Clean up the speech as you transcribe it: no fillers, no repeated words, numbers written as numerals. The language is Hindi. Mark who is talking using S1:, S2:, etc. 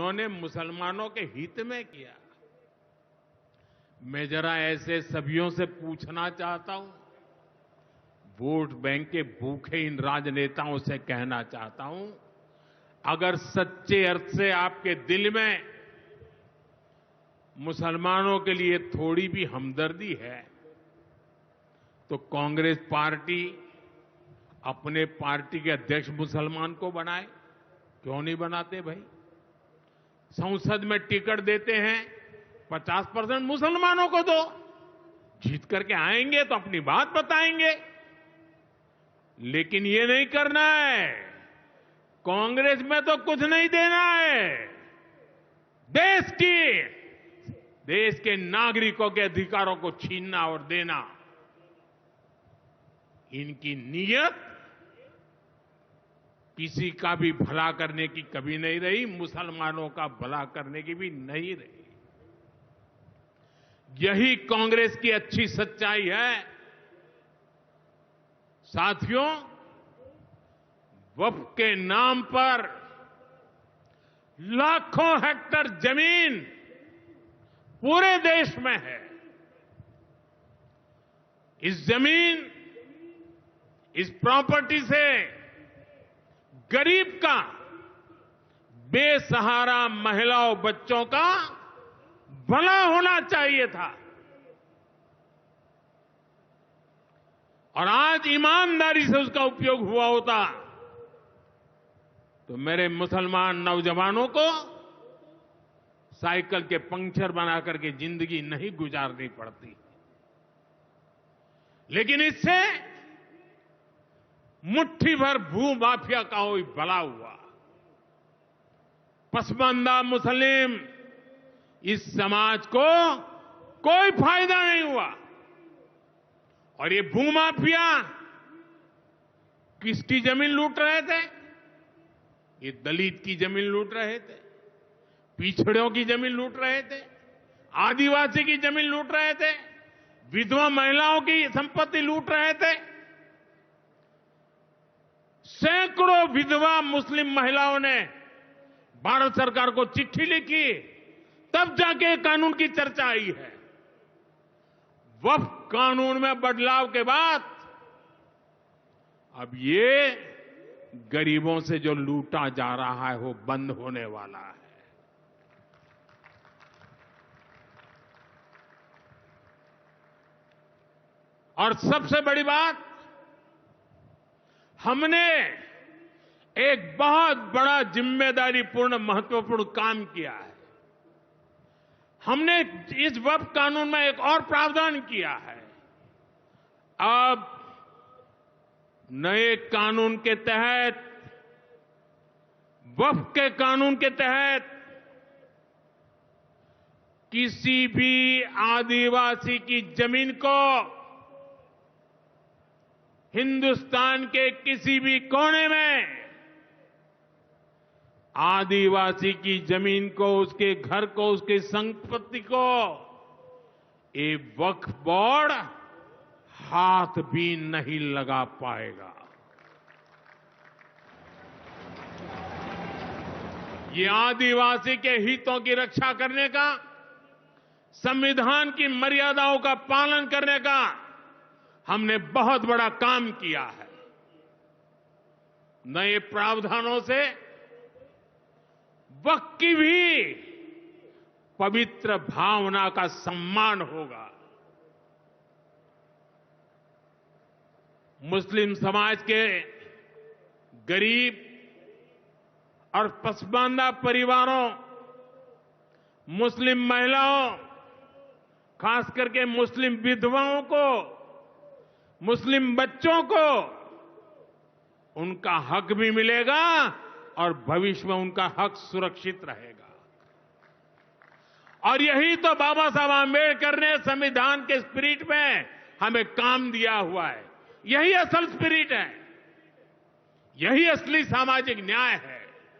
S1: उन्होंने मुसलमानों के हित में किया। मैं जरा ऐसे सभियों से पूछना चाहता हूं, वोट बैंक के भूखे इन राजनेताओं से कहना चाहता हूं, अगर सच्चे अर्थ से आपके दिल में मुसलमानों के लिए थोड़ी भी हमदर्दी है तो कांग्रेस पार्टी अपने पार्टी के अध्यक्ष मुसलमान को बनाए। क्यों नहीं बनाते भाई? संसद में टिकट देते हैं 50% मुसलमानों को दो, जीत करके आएंगे तो अपनी बात बताएंगे। लेकिन ये नहीं करना है। कांग्रेस में तो कुछ नहीं देना है। देश के नागरिकों के अधिकारों को छीनना और देना, इनकी नीयत किसी का भी भला करने की कभी नहीं रही, मुसलमानों का भला करने की भी नहीं रही। यही कांग्रेस की अच्छी सच्चाई है। साथियों, वक्फ के नाम पर लाखों हेक्टेयर जमीन पूरे देश में है। इस जमीन, इस प्रॉपर्टी से गरीब का, बेसहारा महिलाओं बच्चों का भला होना चाहिए था। और आज ईमानदारी से उसका उपयोग हुआ होता तो मेरे मुसलमान नौजवानों को साइकिल के पंक्चर बना करके जिंदगी नहीं गुजारनी पड़ती। लेकिन इससे मुट्ठी भर भू माफिया का कोई भला हुआ। पसमानदा मुस्लिम इस समाज को कोई फायदा नहीं हुआ। और ये भूमाफिया किसकी जमीन लूट रहे थे? ये दलित की जमीन लूट रहे थे, पिछड़ों की जमीन लूट रहे थे, आदिवासी की जमीन लूट रहे थे, विधवा महिलाओं की संपत्ति लूट रहे थे। सैकड़ों विधवा मुस्लिम महिलाओं ने भारत सरकार को चिट्ठी लिखी, तब जाके कानून की चर्चा आई है। वक्फ कानून में बदलाव के बाद अब ये गरीबों से जो लूटा जा रहा है वो बंद होने वाला है। और सबसे बड़ी बात, हमने एक बहुत बड़ा जिम्मेदारीपूर्ण महत्वपूर्ण काम किया है। हमने इस वक्फ कानून में एक और प्रावधान किया है। अब नए कानून के तहत, वक्फ के कानून के तहत, किसी भी आदिवासी की जमीन को हिंदुस्तान के किसी भी कोने में, आदिवासी की जमीन को, उसके घर को, उसकी संपत्ति को ये वक्फ बोर्ड हाथ भी नहीं लगा पाएगा। ये आदिवासी के हितों की रक्षा करने का, संविधान की मर्यादाओं का पालन करने का हमने बहुत बड़ा काम किया है। नए प्रावधानों से वक्फ की भी पवित्र भावना का सम्मान होगा। मुस्लिम समाज के गरीब और पसमानदा परिवारों, मुस्लिम महिलाओं, खास करके मुस्लिम विधवाओं को, मुस्लिम बच्चों को उनका हक भी मिलेगा और भविष्य में उनका हक सुरक्षित रहेगा। और यही तो बाबा साहब आंबेडकर ने संविधान के स्पिरिट में हमें काम दिया हुआ है। यही असल स्पिरिट है, यही असली सामाजिक न्याय है।